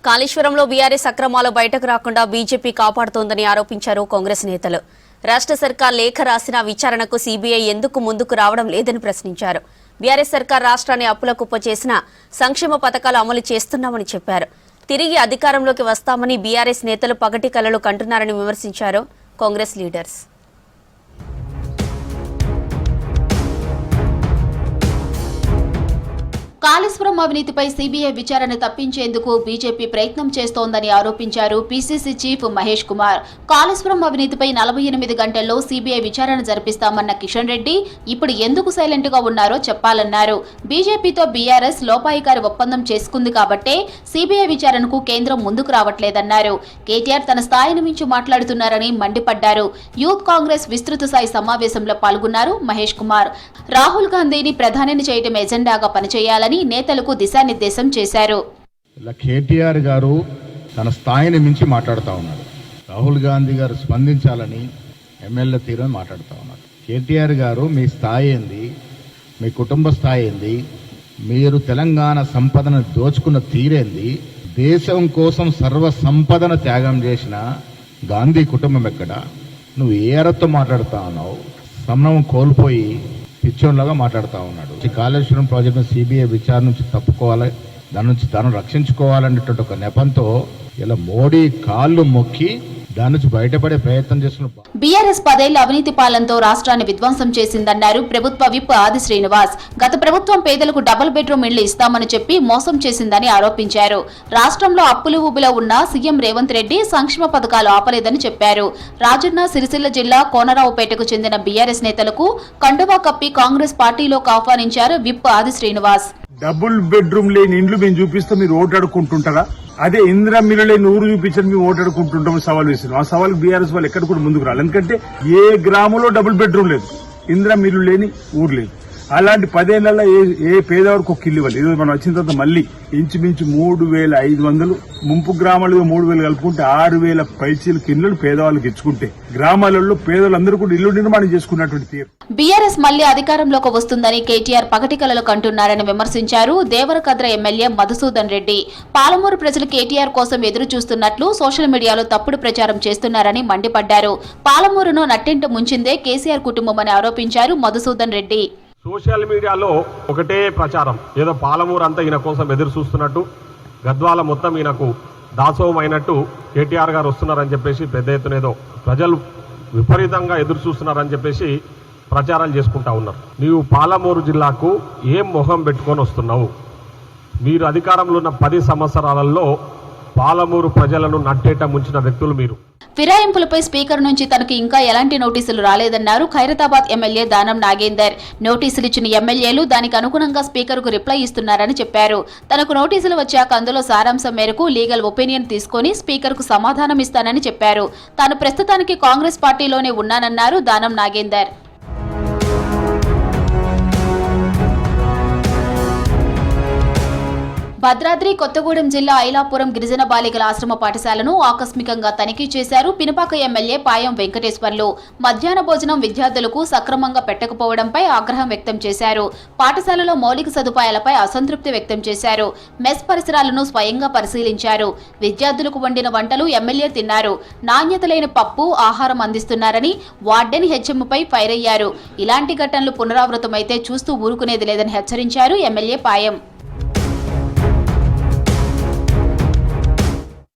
కాళేశ్వరంలో బీఆర్ఎస్ అక్రమాలు బయటకు రాకుండా బీజేపీ కాపాడుతోందని ఆరోపించారు కాంగ్రెస్ నేతలు. రాష్ట్ర సర్కార్ లేఖ రాసిన విచారణకు సీబీఐ ఎందుకు ముందుకు రావడం లేదని ప్రశ్నించారు. బీఆర్ఎస్ సర్కార్ రాష్ట్రాన్ని అప్పుల కుప్ప చేసిన సంక్షేమ పథకాలు అమలు చేస్తున్నామని చెప్పారు. తిరిగి అధికారంలోకి వస్తామని బీఆర్ఎస్ నేతలు పగటి కలలు కంటున్నారని విమర్శించారు కాంగ్రెస్ లీడర్స్. కాళేశ్వరం అవినీతిపై సీబీఐ విచారణ తప్పించేందుకు బీజేపీ ప్రయత్నం చేస్తోందని ఆరోపించారు పీసీసీ చీఫ్ మహేష్ కుమార్. కాళేశ్వరం అవినీతిపై 48 గంటల్లో సీబీఐ విచారణ జరిపిస్తామన్న కిషన్ రెడ్డి ఇప్పుడు ఎందుకు సైలెంట్ గా ఉన్నారో చెప్పాలన్నారు. బీజేపీతో బీఆర్ఎస్ లోపాయికారి ఒప్పందం చేసుకుంది కాబట్టే సీబీఐ విచారణకు కేంద్రం ముందుకు రావట్లేదన్నారు. కేటీఆర్ తన స్థాయిని మించి మాట్లాడుతున్నారని మండిపడ్డారు. యూత్ కాంగ్రెస్ విస్తృత స్థాయి సమావేశంలో పాల్గొన్నారు మహేష్ కుమార్. రాహుల్ గాంధీని ప్రధానిని చేయడం ఎజెండాగా పనిచేయాలని నేతలకు దిశానిర్దేశం చేశారు. కేటీఆర్ గారు తన స్థాయిని మించి మాట్లాడుతూ ఉన్నారు. రాహుల్ గాంధీ గారు స్పందించాలని ఎమ్మెల్యే తీరని మాట్లాడుతూ ఉన్నారు. కేటీఆర్ గారు మీ స్థాయి ఏంది, మీ కుటుంబ స్థాయి ఏంది, మీరు తెలంగాణ సంపదను దోచుకున్న తీరేంది, దేశం కోసం సర్వ సంపదను త్యాగం చేసిన గాంధీ కుటుంబం ఎక్కడ, నువ్వు ఏ అర్హతతో మాట్లాడుతూ ఉన్నావు, సమయం కోల్పోయి పిచ్చోన్లాగా మాట్లాడుతూ ఉన్నాడు. కాళేశ్వరం ప్రాజెక్టు సిబిఐ విచారణ నుంచి తప్పుకోవాలి, దాని నుంచి తాను రక్షించుకోవాలనేటువంటి ఒక నెపంతో ఇలా మోడీ కాళ్ళు మొక్కి దాని నుంచి బయటపడే ప్రయత్నం చేస్తున్న బీఆర్ఎస్ 10 ఏళ్ల అవినీతి పాలనతో రాష్ట్రాన్ని విధ్వంసం చేసిందన్నారు ప్రభుత్వ విప్ ఆది శ్రీనివాస్. గత ప్రభుత్వం పేదలకు డబుల్ బెడ్రూమ్ ఇళ్లు ఇస్తామని చెప్పి మోసం చేసిందని ఆరోపించారు. రాష్ట్రంలో అప్పులు ఊబిలో ఉన్న సీఎం రేవంత్ రెడ్డి సంక్షేమ పథకాలు ఆపలేదని చెప్పారు. రాజన్న సిరిసిల్ల జిల్లా కోనరావుపేటకు చెందిన బీఆర్ఎస్ నేతలకు కండువా కప్పి కాంగ్రెస్ పార్టీలోకి ఆహ్వానించారు విప్ ఆది శ్రీనివాస్. డబుల్ బెడ్రూమ్ లేని ఇండ్లు మేము చూపిస్తే మీరు ఓటు అడుక్కుంటుంటారా? అదే ఇందిరా మిల్లు లేని ఊరు చూపించని మేము ఓటు అడుక్కుంటుంటాము సవాల్ వేస్తున్నాం. ఆ సవాల్ బీఆర్ఎస్ వాళ్ళు ఎక్కడ కూడా ముందుకు రాలి. ఎందుకంటే ఏ గ్రామంలో డబుల్ బెడ్రూమ్ లేదు, ఇందిరా మిల్లు లేని ఊరు లేదు. అలాంటి 10 ఏళ్లలో ఏ పేదవారికి ఒక ఇల్లు ఇవ్వాలి. ఈరోజు మనం వచ్చిన తర్వాత మళ్ళీ ఇంచుమించు 3500 ముంపు గ్రామాలుగా 3000 కలుపుకుంటే 6000 పైచీలకు ఇళ్లను పేదవాళ్ళకి ఇచ్చుకుంటే గ్రామాలలో పేదలందరూ కూడా ఇల్లు నిర్మాణం చేసుకున్నటువంటి తీరు. బీఆర్ఎస్ మళ్లీ అధికారంలోకి వస్తుందని కేటీఆర్ పగటి కలలు కంటున్నారని విమర్శించారు దేవరకద్ర ఎమ్మెల్యే మధుసూదన్ రెడ్డి. పాలమూరు ప్రజలు కేటీఆర్ కోసం ఎదురు చూస్తున్నట్లు సోషల్ మీడియాలో తప్పుడు ప్రచారం చేస్తున్నారని మండిపడ్డారు. పాలమూరును నట్టింట ముంచిందే కేసీఆర్ కుటుంబమని ఆరోపించారు మధుసూదన్ రెడ్డి. సోషల్ మీడియాలో ఒకటే ప్రచారం, ఏదో పాలమూరు అంతా ఈయన కోసం ఎదురు చూస్తున్నట్టు, గద్వాల మొత్తం ఈయనకు దాసోహం అయినట్టు కేటీఆర్ గారు వస్తున్నారని చెప్పేసి పెద్ద ఎత్తున ఏదో ప్రజలు విపరీతంగా ఎదురు చూస్తున్నారని చెప్పేసి ప్రచారాలు చేసుకుంటా ఉన్నారు. నీవు పాలమూరు జిల్లాకు ఏం మొహం పెట్టుకొని వస్తున్నావు? మీరు అధికారంలో ఉన్న 10 సంవత్సరాలలో పాలమూరు ప్రజలను నట్టేట ముంచిన వ్యక్తులు మీరు. ఫిరాయింపులపై స్పీకర్ నుంచి తనకు ఇంకా ఎలాంటి నోటీసులు రాలేదన్నారు ఖైరతాబాద్ ఎమ్మెల్యే దానం నాగేందర్. నోటీసులు ఇచ్చిన ఎమ్మెల్యేలు దానికి అనుగుణంగా స్పీకర్కు రిప్లై ఇస్తున్నారని చెప్పారు. తనకు నోటీసులు వచ్చాక అందులో సారాంశం మేరకు లీగల్ ఒపీనియన్ తీసుకుని స్పీకర్కు సమాధానం ఇస్తానని చెప్పారు. తాను ప్రస్తుతానికి కాంగ్రెస్ పార్టీలోనే ఉన్నానన్నారు దానం నాగేందర్. భద్రాద్రి కొత్తగూడెం జిల్లా ఐలాపురం గిరిజన బాలికల ఆశ్రమ పాఠశాలను ఆకస్మికంగా తనిఖీ చేశారు పినపాక ఎమ్మెల్యే పాయం వెంకటేశ్వర్లు. మధ్యాహ్న భోజనం విద్యార్థులకు సక్రమంగా పెట్టకపోవడంపై ఆగ్రహం వ్యక్తం చేశారు. పాఠశాలలో మౌలిక సదుపాయాలపై అసంతృప్తి వ్యక్తం చేశారు. మెస్ పరిసరాలను స్వయంగా పరిశీలించారు. విద్యార్థులకు వండిన వంటలు ఎమ్మెల్యే తిన్నారు. నాణ్యత లేని పప్పు ఆహారం అందిస్తున్నారని వార్డెన్ హెచ్ఎంపై ఫైర్ అయ్యారు. ఇలాంటి ఘటనలు పునరావృతమైతే చూస్తూ ఊరుకునేది లేదని హెచ్చరించారు ఎమ్మెల్యే పాయం.